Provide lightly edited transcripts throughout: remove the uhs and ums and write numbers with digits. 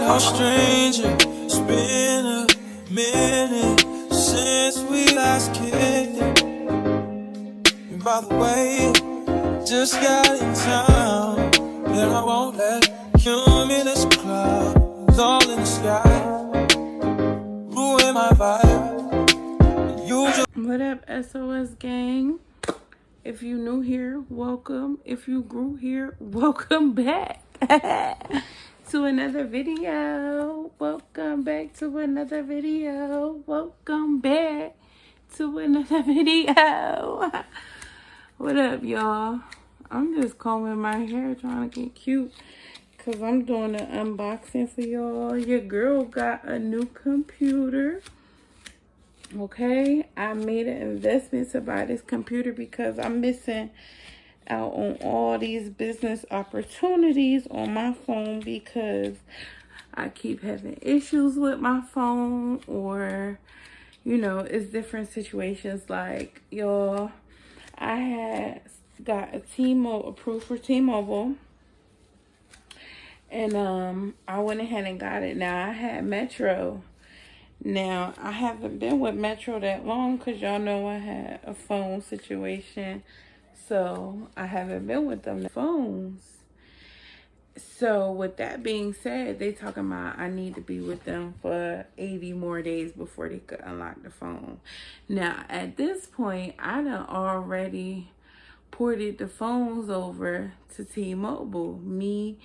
are strangers. It's been a minute since we last kicked it. And by the way, just got in town, and I won't let cumulus clouds all in the sky ruin my vibe. What up, SOS Gang? If you new here, welcome. If you grew here, welcome back to another video. Welcome back to another video. Welcome back to another video. What up, y'all? I'm just combing my hair, trying to get cute, because I'm doing an unboxing for y'all. Your girl got a new computer. Okay, I made an investment to buy this computer because I'm missing out on all these business opportunities on my phone because I keep having issues with my phone, or you know, it's different situations. Like, y'all, I had got a T-Mobile approved for T-Mobile, and I went ahead and got it. Now I had Metro. Now, I haven't been with Metro that long because y'all know I had a phone situation. So, I haven't been with them phones. So, with that being said, they talking about I need to be with them for 80 more days before they could unlock the phone. Now, at this point, I done already ported the phones over to T-Mobile. Me,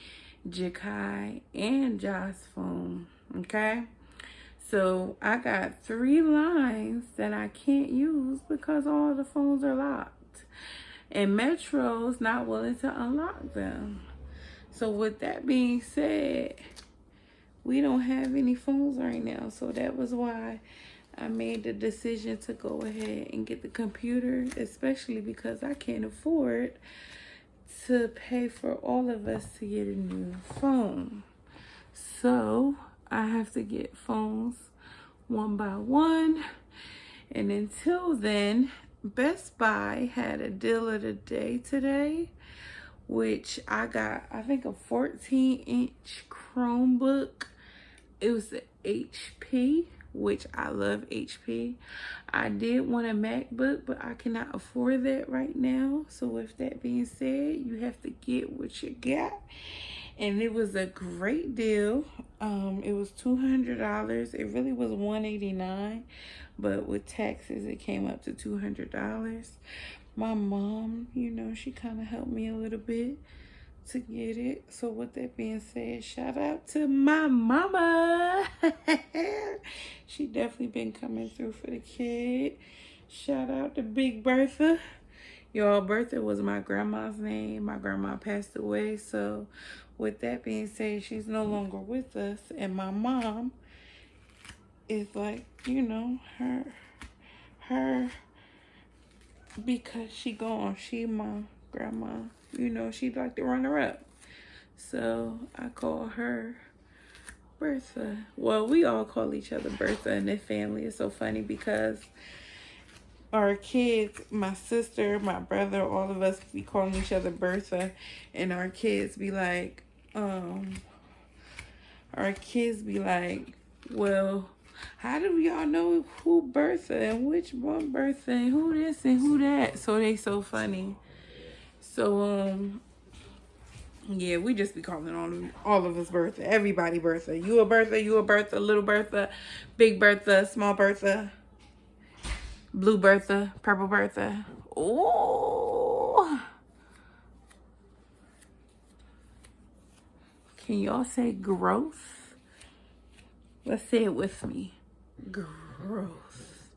Jakai, and Josh's phone. Okay? So I got 3 lines that I can't use because all the phones are locked. And Metro's not willing to unlock them. So with that being said, we don't have any phones right now. So that was why I made the decision to go ahead and get the computer, especially because I can't afford to pay for all of us to get a new phone. So I have to get phones one by one. And until then, Best Buy had a deal of the day today, which I got, I think, a 14-inch Chromebook. It was the HP, which I love HP. I did want a MacBook, but I cannot afford that right now. So with that being said, you have to get what you got. And it was a great deal. It was $200. It really was $189, but with taxes, it came up to $200. My mom, you know, she kind of helped me a little bit to get it. So with that being said, shout out to my mama. She definitely been coming through for the kid. Shout out to Big Bertha. Y'all, Bertha was my grandma's name. My grandma passed away, so with that being said, she's no longer with us, and my mom is like, you know, her because she gone. She my grandma, you know, she'd like to run her up. So I call her Bertha. Well, we all call each other Bertha in this family. It's so funny because our kids, my sister, my brother, all of us be calling each other Bertha, and our kids be like, well, how do y'all know who Bertha and which one Bertha and who this and who that? So they so funny. So yeah, we just be calling all of us Bertha. Everybody Bertha. You a Bertha, little Bertha, big Bertha, small Bertha, blue Bertha, purple Bertha. Oh, can y'all say growth? Let's say it with me. Growth.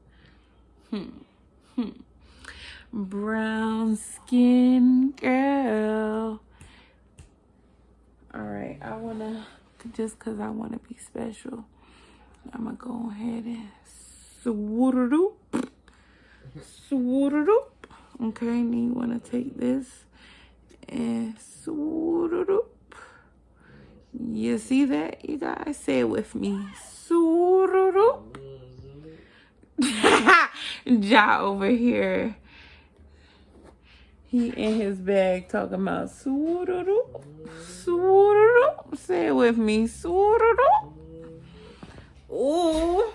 Brown skin girl. All right, I wanna, just cause I wanna be special, I'm gonna go ahead and swoop. Okay, and you wanna take this and swoop. You see that? You guys say it with me. Swoop. Ja over here, he in his bag talking about swoop. Say it with me. Swoop. Ooh.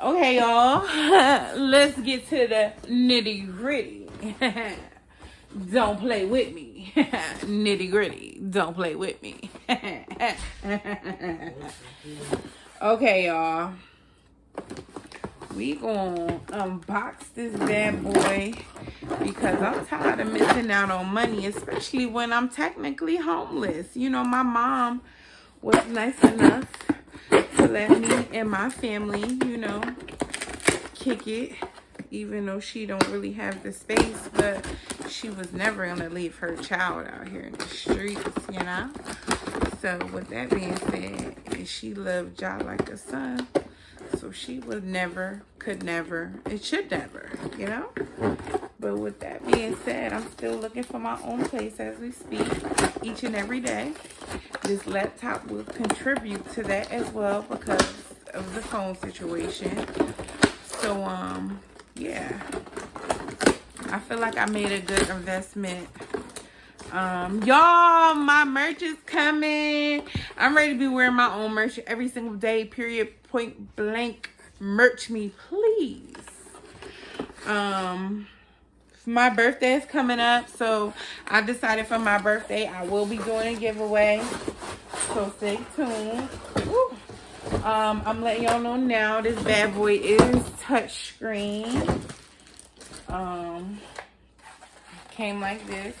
Okay, y'all. Let's get to the nitty gritty. Don't play with me. Nitty gritty. Don't play with me. Okay, y'all. We gonna unbox this bad boy because I'm tired of missing out on money, especially when I'm technically homeless. You know, my mom was nice enough to let me and my family, you know, kick it, even though she don't really have the space, but she was never gonna leave her child out here in the streets, you know. So with that being said, and she loved Ja like a son, so she would never, could never, and should never, you know. But with that being said, I'm still looking for my own place as we speak, each and every day. This laptop will contribute to that as well because of the phone situation. So, yeah, I feel like I made a good investment. Y'all, my merch is coming. I'm ready to be wearing my own merch every single day, period, point blank. Merch me, please. My birthday is coming up, so I decided for my birthday I will be doing a giveaway. So stay tuned. Woo. I'm letting y'all know now this bad boy is touchscreen. Came like this.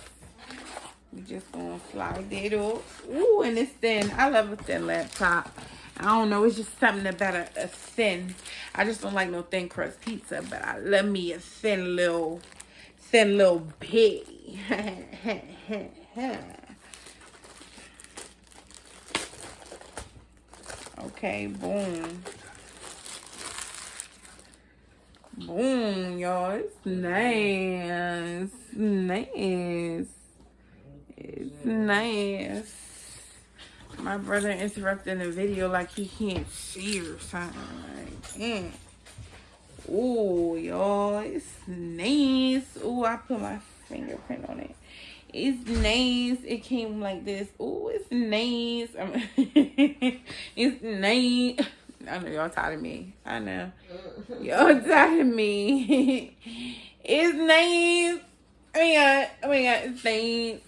We just gonna slide it up. Ooh, and it's thin. I love a thin laptop. I don't know, it's just something about a thin. I just don't like no thin crust pizza, but I love me a thin little pig. Okay, boom. Boom, y'all. It's nice. Nice. It's nice. My brother interrupting the video like he can't see or something. Like, ooh, y'all. It's nice. Ooh, I put my fingerprint on it. It's nice. It came like this. Ooh, it's nice. It's nice. I know y'all tired of me. I know. Y'all tired of me. It's nice. Oh my god, it's nice.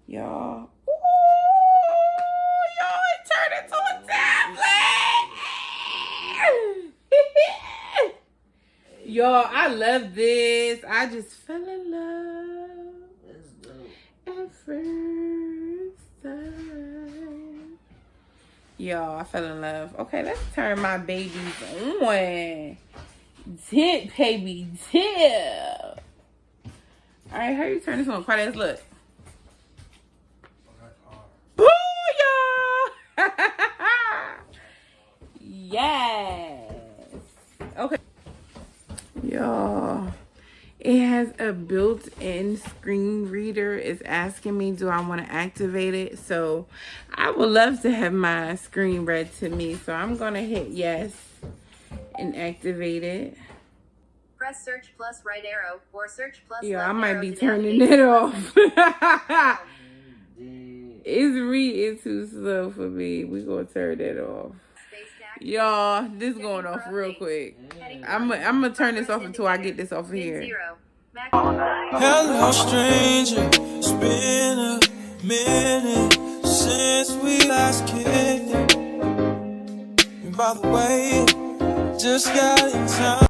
Y'all. Ooh, y'all, it turned into a tablet. Y'all, I love this. I just fell in love at first sight. Y'all, I fell in love. Okay, let's turn my babies on. Tip, baby, tip. All right, how you turn this on? Quiet as look. Booyah! Yes. Okay. Y'all, it has a built-in screen reader. It's asking me, do I want to activate it? So I would love to have my screen read to me. So I'm going to hit yes and activate it. Press search plus right arrow or search plus Yeah, left I might arrow be to turning navigate. it off. It's reading too slow for me. We gonna turn that off. Y'all, this going off real quick. I'm gonna turn this off until I get this off of here. Hello, stranger. It's been a minute since we last kicked it. And by the way, just got in time.